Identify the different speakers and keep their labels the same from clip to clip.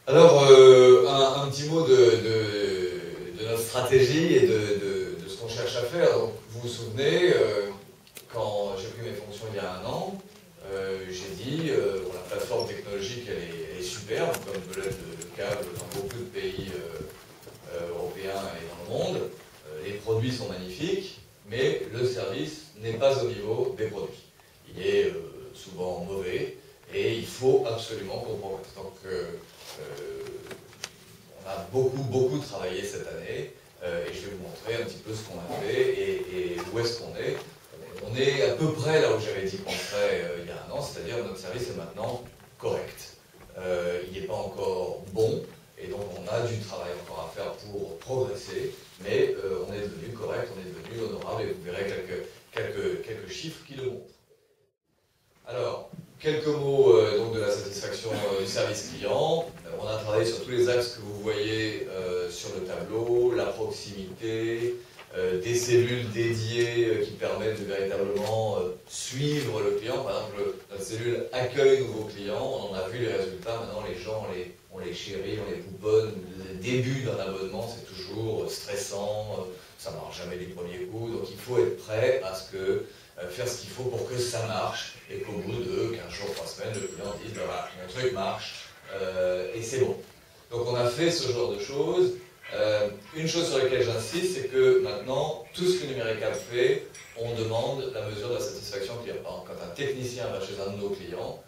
Speaker 1: Alors, un petit mot de notre stratégie et de ce qu'on cherche à faire. Donc, vous vous souvenez, quand j'ai pris mes fonctions il y a 1 an, j'ai dit, bon, la plateforme technologique, elle est superbe, comme peut l'être le câble dans beaucoup de pays européens et dans le monde. Les produits sont magnifiques, mais le service n'est pas au niveau des produits. Il est souvent mauvais et il faut absolument qu'on progresse. Donc, on a beaucoup travaillé cette année et je vais vous montrer un petit peu ce qu'on a fait et où est-ce qu'on est. On est à peu près là où j'avais dit qu'on serait il y a 1 an, c'est-à-dire notre service est maintenant correct. Il n'est pas encore bon et donc on a du travail encore à faire pour progresser, mais on est devenu correct, on est devenu honorable et vous verrez quelques chiffres qui le montrent. Alors, quelques mots donc de la satisfaction du service client. On a travaillé sur tous les axes que vous voyez sur le tableau, la proximité, des cellules dédiées qui permettent de véritablement suivre le client. Par exemple, notre cellule accueille nouveaux clients, on en a vu les résultats, maintenant les gens on les chérit, on les pouponne. Le début d'un abonnement c'est toujours stressant, ça ne marche jamais du premier coup, donc il faut être prêt à faire ce qu'il faut pour que ça marche et qu'au bout de 15 jours, 3 semaines, le client dise ben voilà, mon truc marche et c'est bon. Donc on a fait ce genre de choses. Une chose sur laquelle j'insiste, c'est que maintenant, tout ce que Numéricable fait, on demande la mesure de la satisfaction client. Quand un technicien va chez un de nos clients,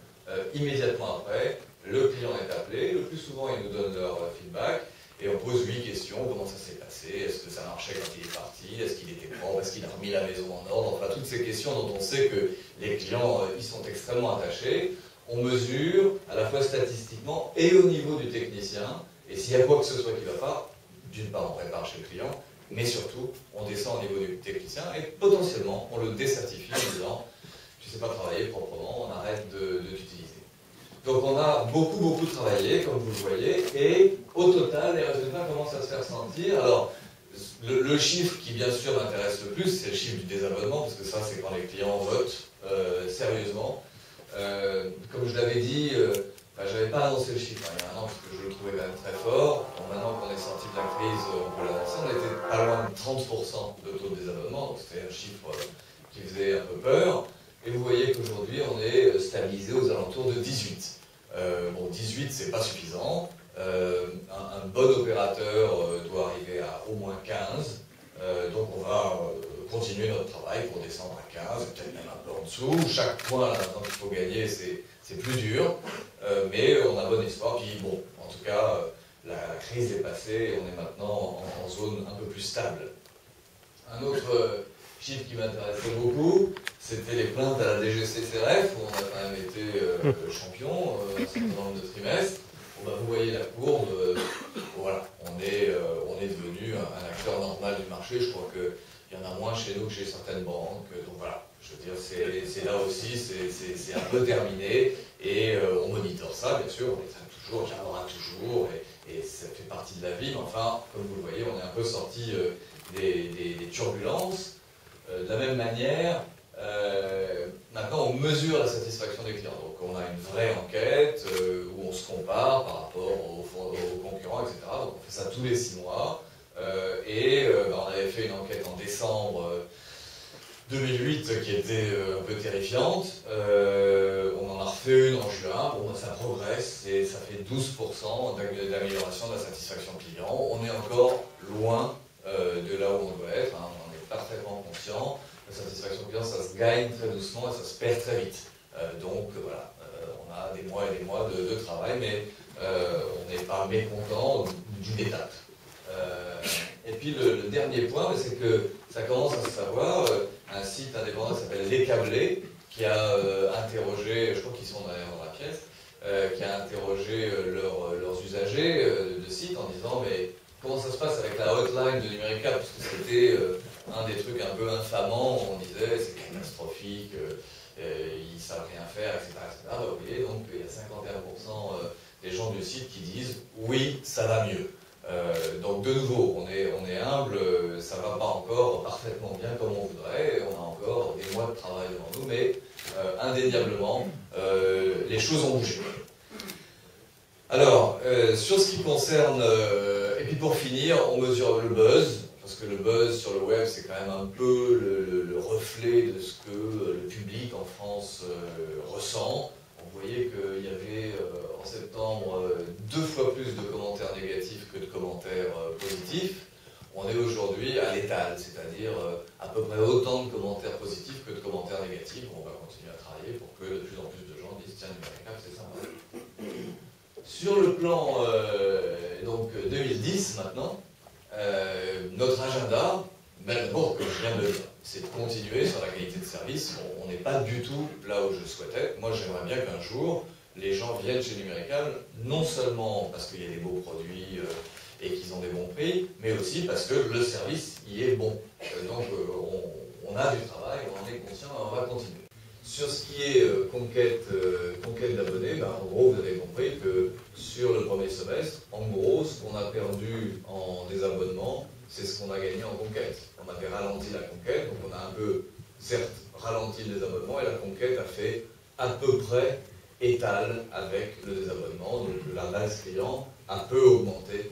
Speaker 1: immédiatement après, le client est appelé, le plus souvent ils nous donnent leur feedback, et on pose 8 questions, comment ça s'est passé, est-ce que ça marchait quand il est parti, est-ce qu'il était propre, est-ce qu'il a remis la maison en ordre, enfin toutes ces questions dont on sait que les clients ils sont extrêmement attachés, on mesure à la fois statistiquement et au niveau du technicien, et s'il y a quoi que ce soit qui ne va pas, d'une part on répare chez le client, mais surtout on descend au niveau du technicien et potentiellement on le décertifie en disant tu ne sais pas travailler proprement, on arrête de t'utiliser. Donc on a beaucoup travaillé, comme vous le voyez, et au total, les résultats commencent à se faire sentir. Alors, le chiffre qui bien sûr m'intéresse le plus, c'est le chiffre du désabonnement, parce que ça, c'est quand les clients votent sérieusement. Comme je l'avais dit, je n'avais pas annoncé le chiffre il y a 1 an, parce que je le trouvais quand même très fort. Bon, maintenant qu'on est sorti de la crise, on peut l'annoncer, on était pas loin de 30% de taux de désabonnement, donc c'était un chiffre qui faisait un peu peur. Et vous voyez qu'aujourd'hui, on est stabilisé aux alentours de 18. Bon, 18, c'est pas suffisant. Un bon opérateur doit arriver à au moins 15. Donc on va continuer notre travail pour descendre à 15, peut-être même un peu en dessous. Chaque point maintenant qu'il faut gagner, c'est plus dur. Mais on a bon espoir. Puis bon, en tout cas, la crise est passée et on est maintenant en zone un peu plus stable. Un autre chiffre qui m'intéressait beaucoup, c'était les plaintes à la DGCCRF, où on a quand même été champion un certain nombre de trimestres. Bon, vous voyez la courbe, voilà, on est devenu un acteur normal du marché. Je crois qu'il y en a moins chez nous que chez certaines banques. Donc voilà, je veux dire, c'est là aussi, c'est un peu terminé. Et on monitore ça, bien sûr, on les traite toujours, il y en aura toujours, et ça fait partie de la vie. Mais enfin, comme vous le voyez, on est un peu sorti des turbulences. De la même manière, maintenant on mesure la satisfaction des clients. Donc on a une vraie enquête où on se compare par rapport aux concurrents, etc. Donc on fait ça tous les 6 mois. On avait fait une enquête en décembre 2008 qui était un peu terrifiante. On en a refait une en juin. Bon, ça progresse et ça fait 12% d'amélioration de la satisfaction client. On est encore loin de là où on doit être. Hein. On est parfaitement conscient. La satisfaction client, ça se gagne très doucement et ça se perd très vite. Donc voilà, on a des mois et des mois de travail, mais on n'est pas mécontent d'une étape. Et puis le dernier point, c'est que ça commence à se savoir, un site indépendant qui s'appelle Les Câblés, qui a interrogé, je crois qu'ils sont d'ailleurs dans la pièce, qui a interrogé leurs usagers de site en disant mais comment ça se passe avec la hotline de Numéricable, parce que c'était un des trucs un peu infamants où on disait c'est catastrophique, ils ne savent rien faire, etc. Vous voyez, donc il y a 51% des gens du site qui disent oui, ça va mieux. Donc de nouveau, on est humble, ça ne va pas encore parfaitement bien comme on voudrait, on a encore des mois de travail devant nous, mais indéniablement, les choses ont bougé. Alors, sur ce qui concerne, et puis pour finir, on mesure le buzz, parce que le buzz sur le web, c'est quand même un peu le reflet de ce que le public en France ressent. Vous voyez qu'il y avait en septembre 2 fois plus de commentaires négatifs que de commentaires positifs. On est aujourd'hui à l'étal, c'est-à-dire à peu près autant de commentaires positifs que de commentaires négatifs. On va continuer à travailler pour que de plus en plus de gens disent tiens, Numericable, c'est sympa. Sur le plan donc 2010 maintenant, notre agenda, d'abord, comme je viens de le dire, c'est de continuer sur la qualité de service. On n'est pas du tout là où je souhaitais. Moi, j'aimerais bien qu'un jour, les gens viennent chez Numericable, non seulement parce qu'il y a des beaux produits et qu'ils ont des bons prix, mais aussi parce que le service y est bon. Donc, on a du travail, on en est conscient et on va continuer. Sur ce qui est conquête d'abonnés, ben, en gros, vous avez compris que sur le premier semestre, en gros, ce qu'on a perdu en désabonnement, c'est ce qu'on a gagné en conquête. On avait ralenti la conquête, donc on a un peu, certes, ralenti le désabonnement, et la conquête a fait à peu près étal avec le désabonnement. Donc la base client a peu augmenté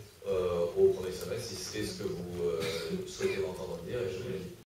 Speaker 1: au premier semestre, si c'est ce que vous